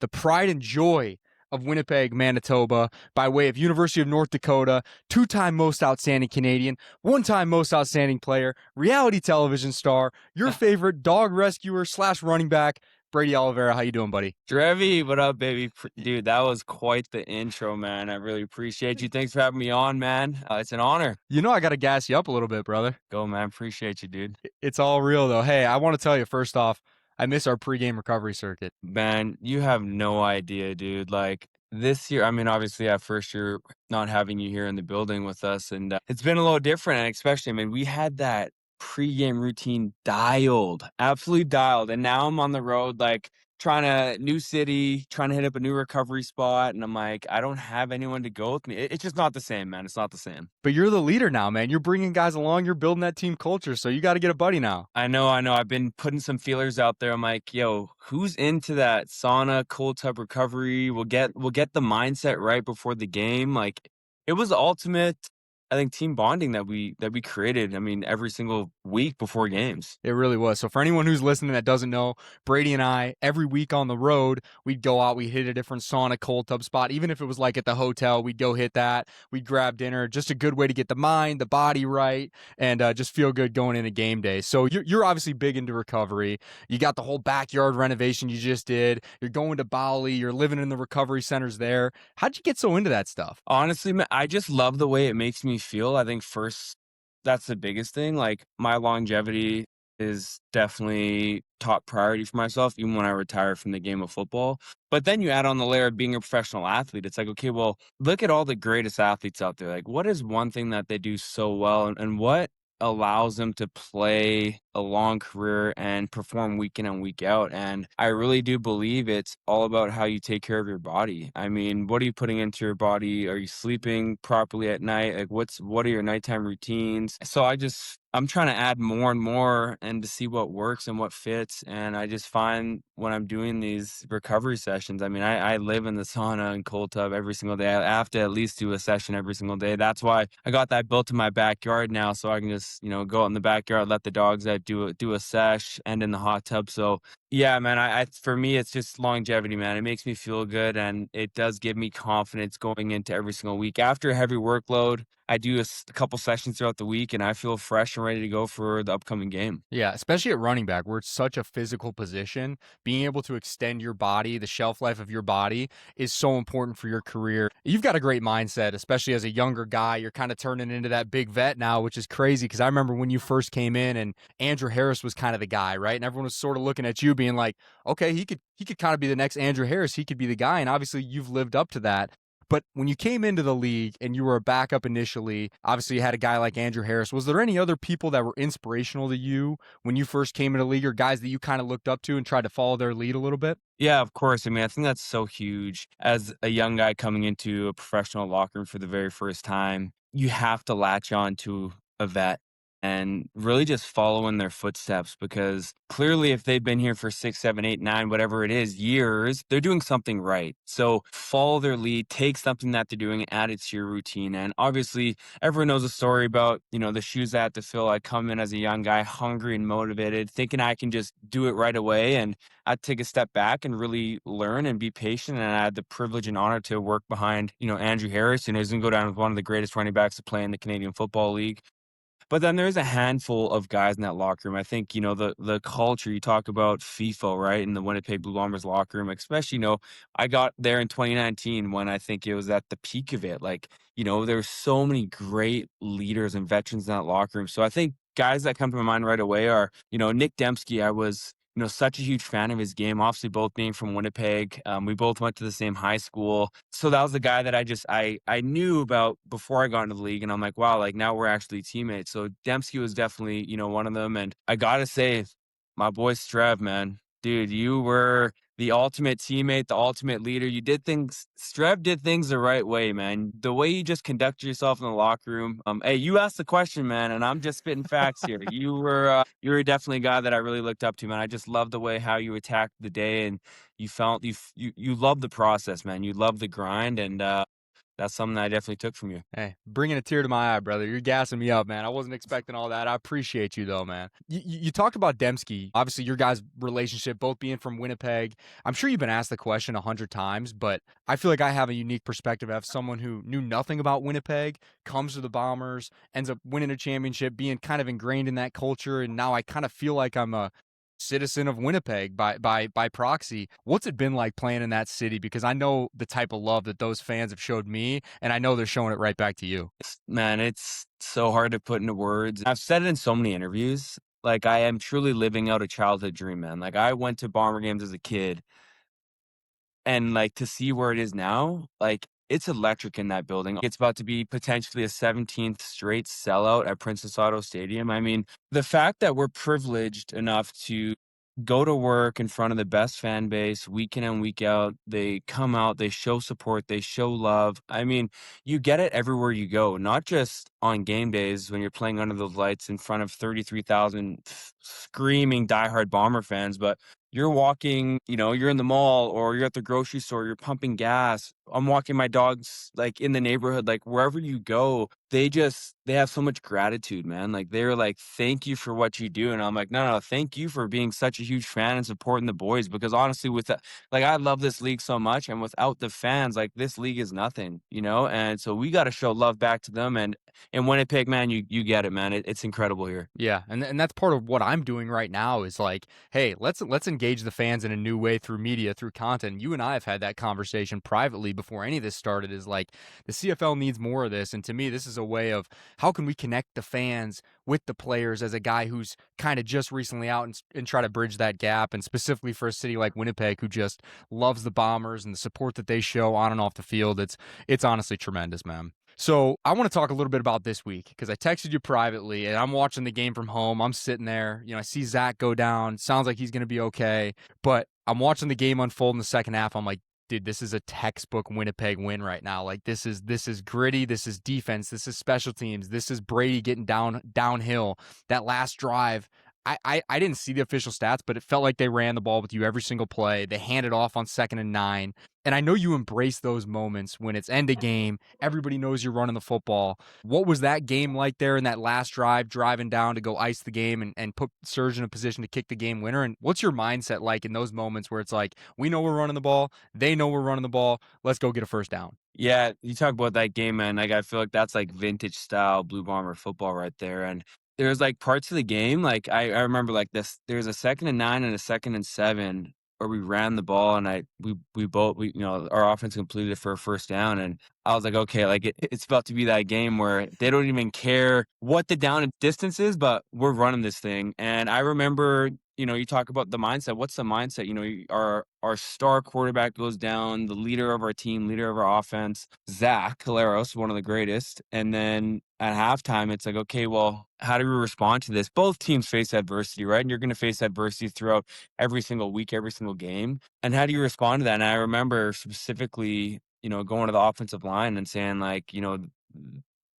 the pride and joy of Winnipeg, Manitoba, by way of University of North Dakota, two-time most outstanding Canadian, one-time most outstanding player, reality television star, your favorite dog rescuer / running back, Brady Oliveira. How you doing, buddy? Drevy, what up, baby? Dude, that was quite the intro, man. I really appreciate you. Thanks for having me on, man. It's an honor. You know I got to gas you up a little bit, brother. Go, man. Appreciate you, dude. It's all real, though. Hey, I want to tell you, first off, I miss our pregame recovery circuit. Man, you have no idea, dude. Like this year, I mean, obviously, at first year, not having you here in the building with us, and it's been a little different. And especially, I mean, we had that pregame routine dialed, absolutely dialed. And now I'm on the road, like trying to new city, trying to hit up a new recovery spot. And I'm like, I don't have anyone to go with me. It's just not the same, man. It's not the same. But you're the leader now, man. You're bringing guys along. You're building that team culture. So you got to get a buddy now. I know. I've been putting some feelers out there. I'm like, yo, who's into that sauna, cold tub recovery? We'll get the mindset right before the game. Like it was the ultimate, I think, team bonding that we created. I mean, every single week before games. It really was. So for anyone who's listening that doesn't know, Brady and I, every week on the road, we'd go out, we'd hit a different sauna, cold tub spot. Even if it was like at the hotel, we'd go hit that. We'd grab dinner. Just a good way to get the mind, the body right, and just feel good going into game day. So you're obviously big into recovery. You got the whole backyard renovation you just did. You're going to Bali. You're living in the recovery centers there. How'd you get so into that stuff? Honestly, man, I just love the way it makes me feel. I think first, that's the biggest thing. Like my longevity is definitely top priority for myself, even when I retire from the game of football. But then you add on the layer of being a professional athlete. It's like, okay, well, look at all the greatest athletes out there. Like, what is one thing that they do so well, and what allows them to play a long career and perform week in and week out? And I really do believe it's all about how you take care of your body. I mean, what are you putting into your body? Are you sleeping properly at night? Like what are your nighttime routines? So I'm trying to add more and more and to see what works and what fits. And I just find when I'm doing these recovery sessions, I mean, I live in the sauna and cold tub every single day. I have to at least do a session every single day. That's why I got that built in my backyard now, so I can just, go out in the backyard, let the dogs out, do a sesh, and in the hot tub. So yeah, man, I for me, it's just longevity, man. It makes me feel good, and it does give me confidence going into every single week. After a heavy workload, I do a couple sessions throughout the week, and I feel fresh and ready to go for the upcoming game. Yeah, especially at running back, where it's such a physical position. Being able to extend your body, the shelf life of your body, is so important for your career. You've got a great mindset, especially as a younger guy. You're kind of turning into that big vet now, which is crazy because I remember when you first came in and Andrew Harris was kind of the guy, right? And everyone was sort of looking at you being like, okay, he could kind of be the next Andrew Harris. He could be the guy. And obviously you've lived up to that. But when you came into the league and you were a backup initially, obviously you had a guy like Andrew Harris. Was there any other people that were inspirational to you when you first came into the league, or guys that you kind of looked up to and tried to follow their lead a little bit? Yeah, of course. I mean, I think that's so huge. As a young guy coming into a professional locker room for the very first time, you have to latch on to a vet and really just follow in their footsteps, because clearly if they've been here for 6, 7, 8, 9, whatever it is, years, they're doing something right. So follow their lead, take something that they're doing, add it to your routine. And obviously everyone knows a story about, the shoes I had to fill. I come in as a young guy, hungry and motivated, thinking I can just do it right away. And I'd take a step back and really learn and be patient. And I had the privilege and honor to work behind, Andrew Harris, who's going to go down as one of the greatest running backs to play in the Canadian Football League. But then there's a handful of guys in that locker room. I think, the culture, you talk about FIFO, right? In the Winnipeg Blue Bombers locker room, especially, I got there in 2019 when I think it was at the peak of it. Like, there's so many great leaders and veterans in that locker room. So I think guys that come to my mind right away are, Nick Dembski. I was, such a huge fan of his game, obviously both being from Winnipeg. We both went to the same high school. So that was the guy that I knew about before I got into the league. And I'm like, wow, like now we're actually teammates. So Dembski was definitely, one of them. And I got to say, my boy Strev, man, dude, you were the ultimate teammate, the ultimate leader. Strev did things the right way, man. The way you just conducted yourself in the locker room. Hey, you asked the question, man, and I'm just spitting facts here. You were definitely a guy that I really looked up to, man. I just love the way how you attacked the day, and you felt you love the process, man. You love the grind, and that's something that I definitely took from you. Hey, bringing a tear to my eye, brother. You're gassing me up, man. I wasn't expecting all that. I appreciate you, though, man. You talked about Dembski. Obviously, your guys' relationship, both being from Winnipeg. I'm sure you've been asked the question 100 times, but I feel like I have a unique perspective. I have someone who knew nothing about Winnipeg, comes to the Bombers, ends up winning a championship, being kind of ingrained in that culture, and now I kind of feel like I'm a citizen of Winnipeg by proxy. What's it been like playing in that city? Because I know the type of love that those fans have showed me, and I know they're showing it right back to you. Man, it's so hard to put into words. I've said it in so many interviews. Like, I am truly living out a childhood dream, man. Like, I went to Bomber games as a kid, and, like, to see where it is now, like, it's electric in that building. It's about to be potentially a 17th straight sellout at Princess Auto Stadium. I mean, the fact that we're privileged enough to go to work in front of the best fan base week in and week out, they come out, they show support, they show love. I mean, you get it everywhere you go, not just on game days when you're playing under those lights in front of 33,000 screaming diehard Bomber fans, but you're walking, you're in the mall or you're at the grocery store, you're pumping gas. I'm walking my dogs like in the neighborhood, like wherever you go, they have so much gratitude, man. Like they're like, thank you for what you do. And I'm like, no, thank you for being such a huge fan and supporting the boys. Because honestly, like I love this league so much. And without the fans, like this league is nothing. And so we got to show love back to them. And in Winnipeg, man, you get it, man. It's incredible here. Yeah, and that's part of what I'm doing right now is like, hey, let's engage the fans in a new way through media, through content. You and I have had that conversation privately before any of this started. Is like the CFL needs more of this, and to me, this is a way of how can we connect the fans with the players as a guy who's kind of just recently out and try to bridge that gap, and specifically for a city like Winnipeg who just loves the Bombers and the support that they show on and off the field. It's honestly tremendous, man. So I want to talk a little bit about this week because I texted you privately and I'm watching the game from home. I'm sitting there, I see Zach go down. Sounds like he's going to be okay, but I'm watching the game unfold in the second half. I'm like, dude, this is a textbook Winnipeg win right now. Like this is gritty. This is defense. This is special teams. This is Brady getting downhill. That last drive. I didn't see the official stats, but it felt like they ran the ball with you every single play. They handed off on 2nd and 9. And I know you embrace those moments when it's end of game. Everybody knows you're running the football. What was that game like there in that last drive, driving down to go ice the game and put Surge in a position to kick the game winner? And what's your mindset like in those moments where it's like, we know we're running the ball, they know we're running the ball, let's go get a first down? Yeah, you talk about that game, man. Like I feel like that's like vintage style Blue Bomber football right there. And there's like parts of the game, like I remember like this. There's a 2nd and 9 and a 2nd and 7 where we ran the ball, and we both our offense completed it for a first down, and I was like, okay, like it's about to be that game where they don't even care what the down and distance is, but we're running this thing. And I remember, you talk about the mindset. What's the mindset? Our star quarterback goes down, the leader of our team, leader of our offense, Zach Caleros, one of the greatest. And then at halftime, it's like, okay, well, how do we respond to this? Both teams face adversity, right? And you're going to face adversity throughout every single week, every single game. And how do you respond to that? And I remember specifically, going to the offensive line and saying, like,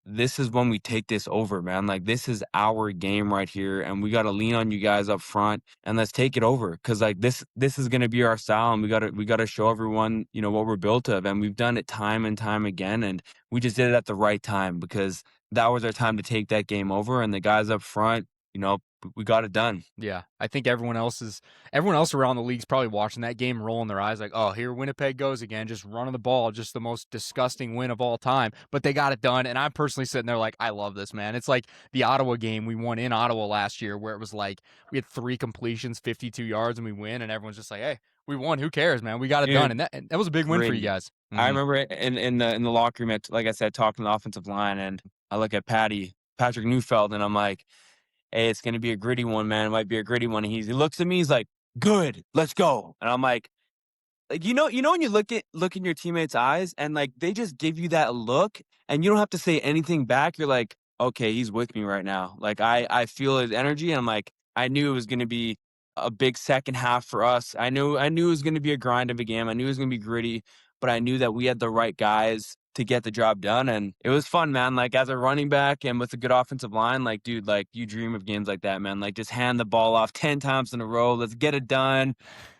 this is when we take this over, man. Like, this is our game right here, and we got to lean on you guys up front, and let's take it over. Because like this is gonna be our style, and we gotta show everyone, what we're built of, and we've done it time and time again, and we just did it at the right time because that was our time to take that game over, and the guys up front, we got it done. Yeah, I think everyone else around the league's probably watching that game, rolling their eyes like, oh, here Winnipeg goes again, just running the ball, just the most disgusting win of all time. But they got it done, and I'm personally sitting there like, I love this, man. It's like the Ottawa game we won in Ottawa last year, where it was like we had 3 completions, 52 yards, and we win, and everyone's just like, hey, we won. Who cares, man? We got it done, Dude, and that was a big win for you great. guys. I Hmm. remember in the locker room, like I said, talking to the offensive line, and I look at Patrick Neufeld, and I'm like, hey, it's gonna be a gritty one, man. It might be a gritty one. And he looks at me, he's like, good, let's go. And I'm like, when you look in your teammates' eyes and like they just give you that look and you don't have to say anything back. You're like, okay, he's with me right now. Like I feel his energy, and I'm like, I knew it was gonna be a big second half for us. I knew it was gonna be a grind of a game. I knew it was gonna be gritty. but I knew that we had the right guys to get the job done. And it was fun, man. Like as a running back and with a good offensive line, like, dude, like you dream of games like that, man. Like just hand the ball off 10 times in a row. Let's get it done.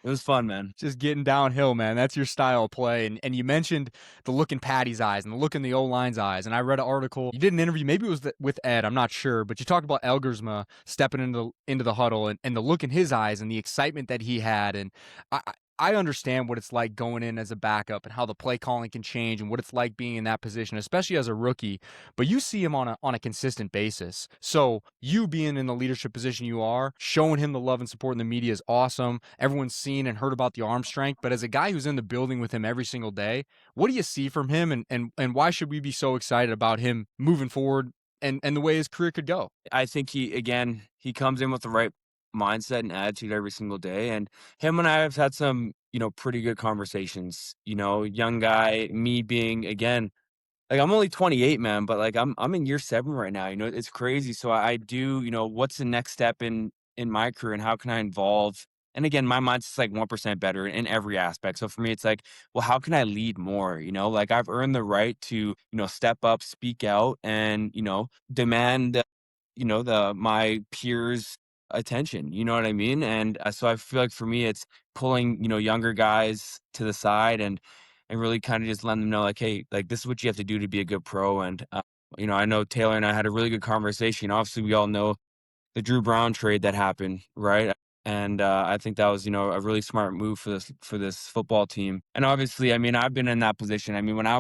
It was fun, man. Just getting downhill, man. That's your style of play. And you mentioned the look in Patty's eyes and the look in the O-line's eyes. And I read an article. You did an interview, maybe it was with Ed, I'm not sure, but you talked about Elgersma stepping into the huddle and the look in his eyes and the excitement that he had. And I understand what it's like going in as a backup and how the play calling can change and what it's like being in that position, especially as a rookie. But you see him on a consistent basis. So you being in the leadership position you are, showing him the love and support in the media is awesome. Everyone's seen and heard about the arm strength. But as a guy who's in the building with him every single day, what do you see from him and why should we be so excited about him moving forward and the way his career could go? I think he comes in with the right mindset and attitude every single day. And him and I have had some, pretty good conversations. Young guy, me being again, like I'm only 28, man, but like I'm in year 7 right now. It's crazy. So I do, what's the next step in my career and how can I involve? And again, my mindset's like 1% better in every aspect. So for me, it's like, well, how can I lead more? Like I've earned the right to, step up, speak out, and demand my peers' attention, you know what I mean? And, so I feel like for me, it's pulling, younger guys to the side and really kinda just letting them know, like, "Hey, like, this is what you have to do to be a good pro," and, I know Taylor and I had a really good conversation. Obviously, we all know the Drew Brown trade that happened, right? And, I think that was, a really smart move for this football team. And obviously, I mean, I've been in that position. I mean, when I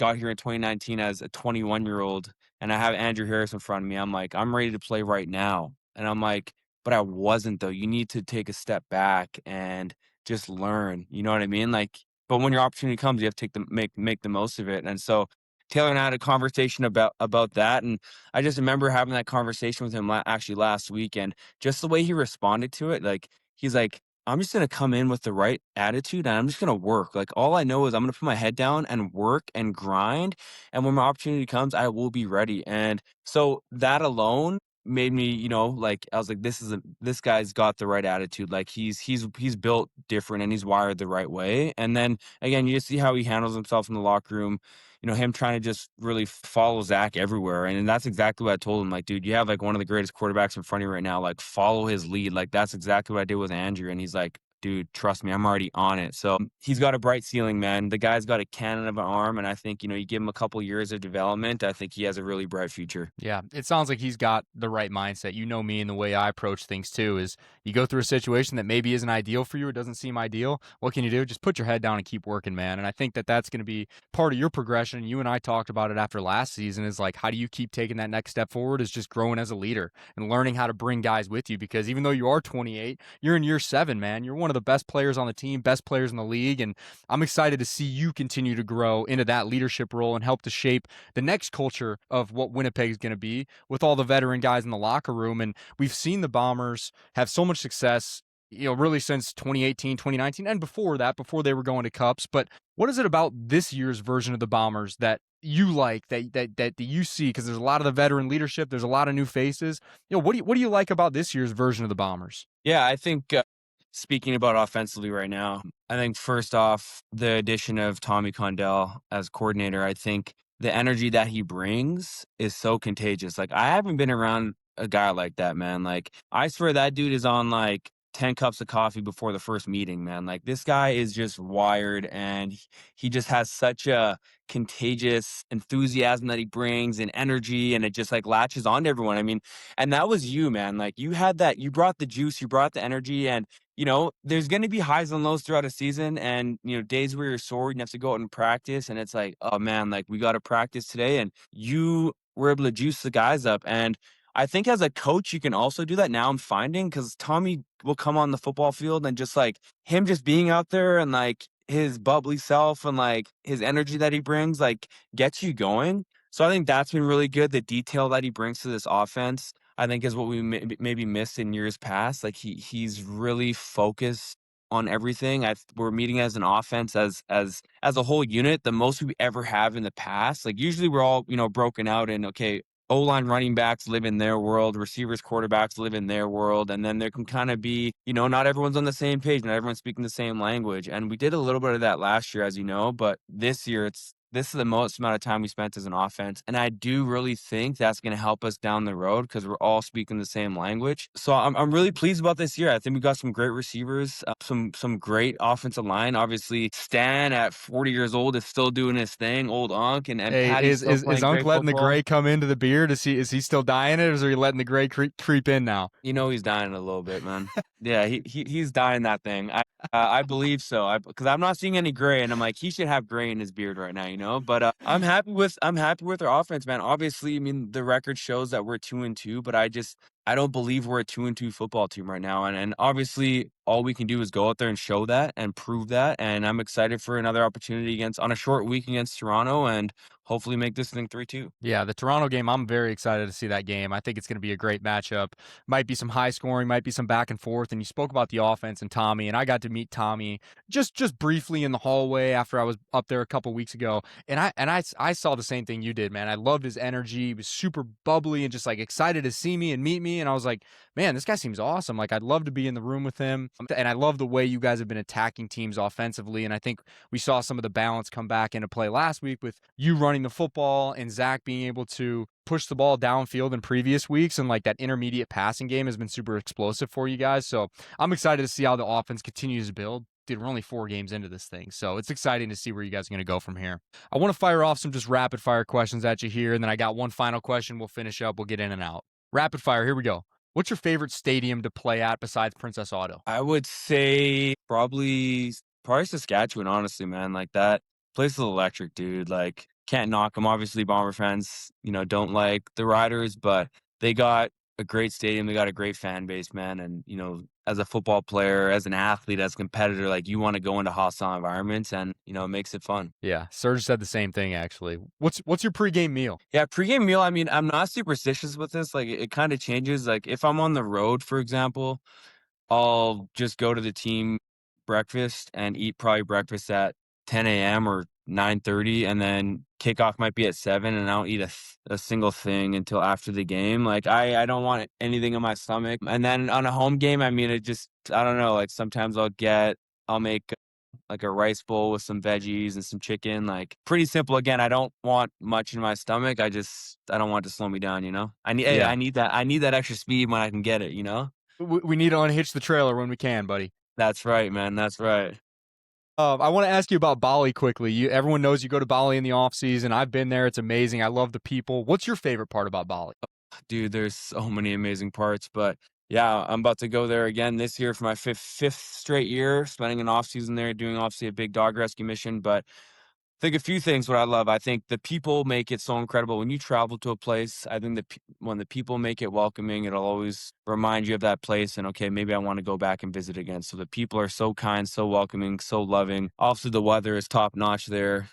got here in 2019 as a 21-year-old and I have Andrew Harris in front of me, I'm like, "I'm ready to play right now." And I'm like, "But I wasn't though. You need to take a step back and just learn." You know what I mean? Like, but when your opportunity comes, you have to make the most of it. And so Taylor and I had a conversation about that, and I just remember having that conversation with him actually last week, and just the way he responded to it, like he's like, "I'm just gonna come in with the right attitude, and I'm just gonna work. Like all I know is I'm gonna put my head down and work and grind, and when my opportunity comes, I will be ready." And so that alone made me, like I was like, this guy's got the right attitude. Like he's built different and he's wired the right way. And then again, you just see how he handles himself in the locker room, him trying to just really follow Zach everywhere. And that's exactly what I told him. Like, dude, you have like one of the greatest quarterbacks in front of you right now. Like, follow his lead. Like, that's exactly what I did with Andrew. And he's like, dude, trust me, I'm already on it. So he's got a bright ceiling, man. The guy's got a cannon of an arm. And I think, you give him a couple years of development. I think he has a really bright future. Yeah, it sounds like he's got the right mindset. You know me and the way I approach things too is you go through a situation that maybe isn't ideal for you, it doesn't seem ideal. What can you do? Just put your head down and keep working, man. And I think that that's going to be part of your progression. You and I talked about it after last season is like how do you keep taking that next step forward is just growing as a leader and learning how to bring guys with you because even though you are 28, you're in year 7, man. You're one of the best players on the team, best players in the league and I'm excited to see you continue to grow into that leadership role and help to shape the next culture of what Winnipeg is going to be with all the veteran guys in the locker room. And we've seen the Bombers have so much success, really since 2018, 2019, and before that, before they were going to Cups. But what is it about this year's version of the Bombers that you like, that you see? Because there's a lot of the veteran leadership, there's a lot of new faces. What do you like about this year's version of the Bombers? Yeah, I think speaking about offensively right now, I think first off, the addition of Tommy Condell as coordinator, I think the energy that he brings is so contagious. Like I haven't been around a guy like that, man. Like I swear that dude is on like 10 cups of coffee before the first meeting, man. Like this guy is just wired and he just has such a contagious enthusiasm that he brings and energy and it just like latches on to everyone. I mean, and that was you, man. Like you had that, you brought the juice, you brought the energy and there's going to be highs and lows throughout a season and, days where you're sore and you have to go out and practice. And it's like, oh man, like we got to practice today. And you were able to juice the guys up. And I think as a coach, you can also do that now I'm finding because Tommy will come on the football field and just like him just being out there and like his bubbly self and like his energy that he brings, like gets you going. So I think that's been really good. The detail that he brings to this offense. I think is what we maybe missed in years past. Like he's really focused on everything. We're meeting as an offense as a whole unit, the most we ever have in the past. Like usually we're all broken out and okay, O-line running backs live in their world, receivers, quarterbacks live in their world, and then there can kinda be, not everyone's on the same page, not everyone's speaking the same language, and we did a little bit of that last year, as you know, but this year, this is the most amount of time we spent as an offense, and I do really think that's gonna help us down the road because 'cause we're all speaking the same language. So I'm really pleased about this year. I think we got some great receivers, some great offensive line. Obviously, Stan at 40 years old is still doing his thing, old Unc, and Hey, Patty's still is playing Unc great letting the football. gray come into the beard? Is he still dying it, or is he letting the gray creep in now? You know he's dying a little bit, man. Yeah, he's dying that thing. I believe so. Because I'm not seeing any gray, and I'm like, he should have gray in his beard right now, you know. But I'm happy with our offense, man. Obviously, I mean the record shows that we're 2-2, but I don't believe we're a 2-2 football team right now. And obviously, all we can do is go out there and show that and prove that. And I'm excited for another opportunity against on a short week against Toronto, and hopefully make this thing 3-2. Yeah, the Toronto game, I'm very excited to see that game. I think it's going to be a great matchup. Might be some high scoring, might be some back and forth. And you spoke about the offense and Tommy, and I got to meet Tommy just briefly in the hallway after I was up there a couple weeks ago. And I saw the same thing you did, man. I loved his energy. He was super bubbly and just like excited to see me and meet me. And I was like, man, this guy seems awesome. Like I'd love to be in the room with him. And I love the way you guys have been attacking teams offensively. And I think we saw some of the balance come back into play last week with you running the football and Zach being able to push the ball downfield in previous weeks. And like that intermediate passing game has been super explosive for you guys. So I'm excited to see how the offense continues to build. Dude, we're only 4 games into this thing, so it's exciting to see where you guys are going to go from here. I want to fire off some just rapid fire questions at you here, and then I got one final question. We'll finish up. We'll get in and out. Rapid fire, here we go. What's your favorite stadium to play at besides Princess Auto? I would say probably Saskatchewan, honestly, man. Like that place is electric, dude. Like can't knock them. Obviously, Bomber fans, don't like the Riders, but they got a great stadium. They got a great fan base, man. And as a football player, as an athlete, as a competitor, like you want to go into hostile environments, and it makes it fun. Yeah, Serge said the same thing actually. What's your pregame meal? Yeah, pregame meal. I mean, I'm not superstitious with this. Like it kind of changes. Like if I'm on the road, for example, I'll just go to the team breakfast and eat probably breakfast at 10 a.m. or 9:30, and then kickoff might be at 7, and I don't eat a single thing until after the game. Like I don't want anything in my stomach. And then on a home game, I mean, I don't know. Like sometimes I'll make like a rice bowl with some veggies and some chicken. Like pretty simple. Again, I don't want much in my stomach. I don't want it to slow me down. Yeah, I need that extra speed when I can get it. we need to unhitch the trailer when we can, buddy. That's right, man. That's right. I want to ask you about Bali quickly. Everyone knows you go to Bali in the off season. I've been there; it's amazing. I love the people. What's your favorite part about Bali? Dude, there's so many amazing parts, but yeah, I'm about to go there again this year for my fifth straight year, spending an off season there, doing obviously a big dog rescue mission. But I think a few things what I love. I think the people make it so incredible. When you travel to a place, I think when the people make it welcoming, it'll always remind you of that place. And okay, maybe I want to go back and visit again. So the people are so kind, so welcoming, so loving. Also, the weather is top notch there.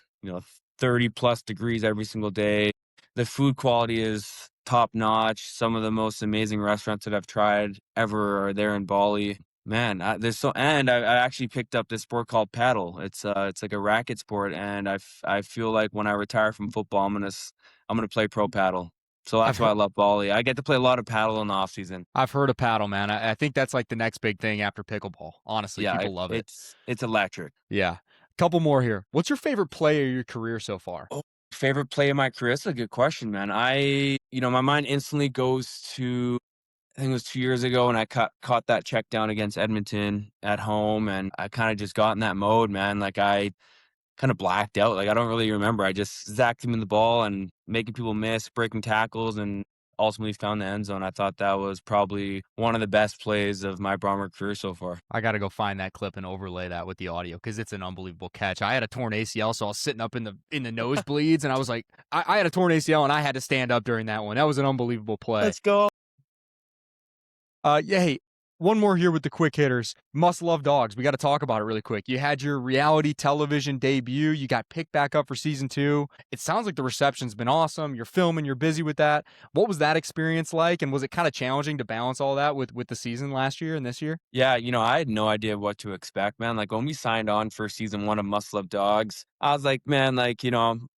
30 plus degrees every single day. The food quality is top notch. Some of the most amazing restaurants that I've tried ever are there in Bali. Man, and I actually picked up this sport called paddle. It's like a racket sport, and I feel like when I retire from football, I'm gonna play pro paddle. So I've that's why I heard, love Bali. I get to play a lot of paddle in the off season. I've heard of paddle, man. I think that's like the next big thing after pickleball. Honestly, Yeah, people love it. it's electric. Yeah. Couple more here. What's your favorite play of your career so far? Oh, favorite play of my career? That's a good question, man. My mind instantly goes to I think it was 2 years ago, and I caught that check down against Edmonton at home, and I kinda just got in that mode, man. Like, I kinda blacked out, like, I don't really remember. I just zacked him in the ball and making people miss, breaking tackles, and ultimately found the end zone. I thought that was probably one of the best plays of my Bomber career so far. I got to go find that clip and overlay that with the audio because it's an unbelievable catch. I had a torn ACL, so I was sitting up in the nosebleeds, and I was like, I had a torn ACL, and I had to stand up during that one. That was an unbelievable play. Let's go. Yeah, hey, one more here with the quick hitters. Must love dogs. We got to talk about it really quick. You had your reality television debut. You got picked back up for season 2. It sounds like the reception's been awesome. You're filming. You're busy with that. What was that experience like? And was it kind of challenging to balance all that with the season last year and this year? Yeah, I had no idea what to expect, man. Like, when we signed on for season 1 of Must Love Dogs, I was like, man, like,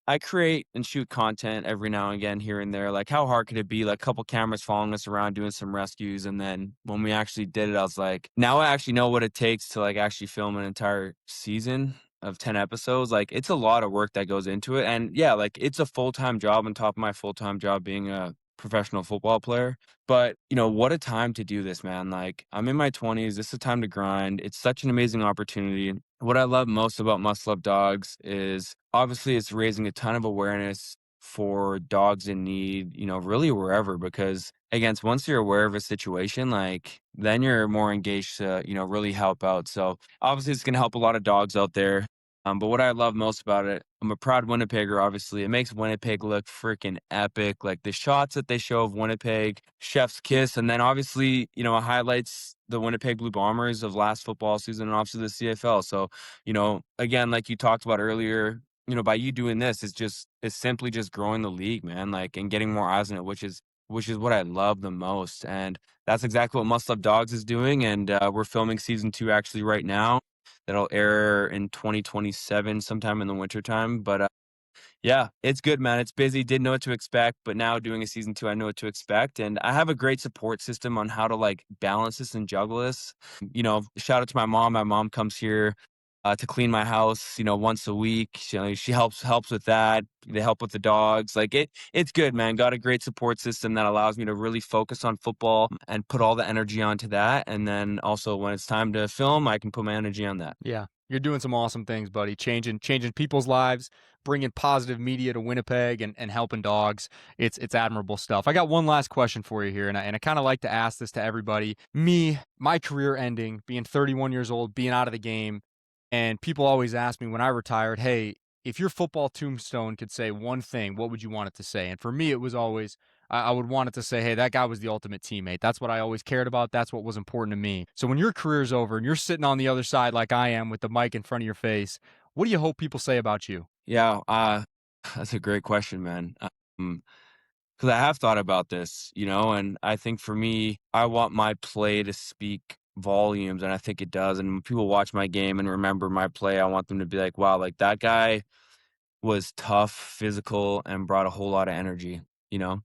I create and shoot content every now and again here and there. Like, how hard could it be? Like, a couple cameras following us around doing some rescues. And then when we actually did it, I was like, now I actually know what it takes to like actually film an entire season of 10 episodes. Like, it's a lot of work that goes into it. And yeah, like it's a full-time job on top of my full-time job being a professional football player. But, what a time to do this, man. Like, I'm in my 20s. This is a time to grind. It's such an amazing opportunity. What I love most about Must Love Dogs is obviously it's raising a ton of awareness for dogs in need, really wherever, because again, once you're aware of a situation, like then you're more engaged to, really help out. So obviously it's going to help a lot of dogs out there. But what I love most about it, I'm a proud Winnipegger, obviously. It makes Winnipeg look freaking epic. Like the shots that they show of Winnipeg, chef's kiss. And then obviously, it highlights the Winnipeg Blue Bombers of last football season and obviously the CFL. So, again, like you talked about earlier, by you doing this, it's simply just growing the league, man, like and getting more eyes on it, which is what I love the most. And that's exactly what Must Love Dogs is doing. And we're filming season 2 actually right now. That'll air in 2027 sometime in the wintertime. But yeah, it's good, man. It's busy. Didn't know what to expect, but now doing a season 2, I know what to expect, and I have a great support system on how to like balance this and juggle this. Shout out to my mom. My mom comes here to clean my house, once a week. She helps with that. They help with the dogs. Like it's good, man. Got a great support system that allows me to really focus on football and put all the energy onto that. And then also when it's time to film, I can put my energy on that. Yeah, you're doing some awesome things, buddy. Changing people's lives, bringing positive media to Winnipeg, and helping dogs. It's admirable stuff. I got one last question for you here, and I kind of like to ask this to everybody. Me, my career ending, being 31 years old, being out of the game, and people always ask me when I retired, "Hey, if your football tombstone could say one thing, what would you want it to say?" And for me, it was always I would want it to say, hey, that guy was the ultimate teammate. That's what I always cared about. That's what was important to me. So when your career's over and you're sitting on the other side like I am with the mic in front of your face, what do you hope people say about you? Yeah, that's a great question, man. Um, 'Cause I have thought about this, and I think for me, I want my play to speak volumes, and I think it does. And when people watch my game and remember my play, I want them to be like, wow, like that guy was tough, physical, and brought a whole lot of energy.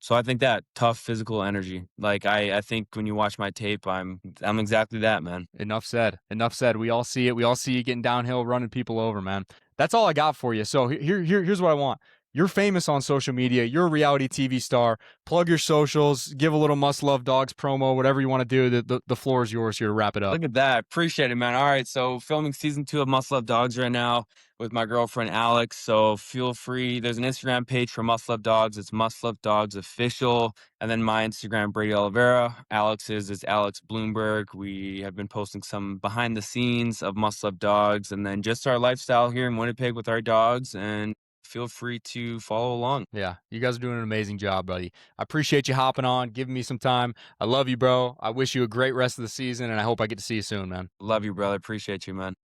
So I think that tough physical energy. Like I think when you watch my tape, I'm exactly that, man. Enough said. Enough said. We all see it. We all see you getting downhill, running people over, man. That's all I got for you. So here's what I want. You're famous on social media. You're a reality TV star. Plug your socials. Give a little Must Love Dogs promo. Whatever you want to do. The floor is yours here to wrap it up. Look at that. Appreciate it, man. All right. So filming season 2 of Must Love Dogs right now with my girlfriend Alex. So feel free. There's an Instagram page for Must Love Dogs. It's Must Love Dogs Official. And then my Instagram, Brady Oliveira. Alex's is Alex Bloomberg. We have been posting some behind the scenes of Must Love Dogs and then just our lifestyle here in Winnipeg with our dogs. And feel free to follow along. Yeah, you guys are doing an amazing job, buddy. I appreciate you hopping on, giving me some time. I love you, bro. I wish you a great rest of the season, and I hope I get to see you soon, man. Love you, brother. Appreciate you, man.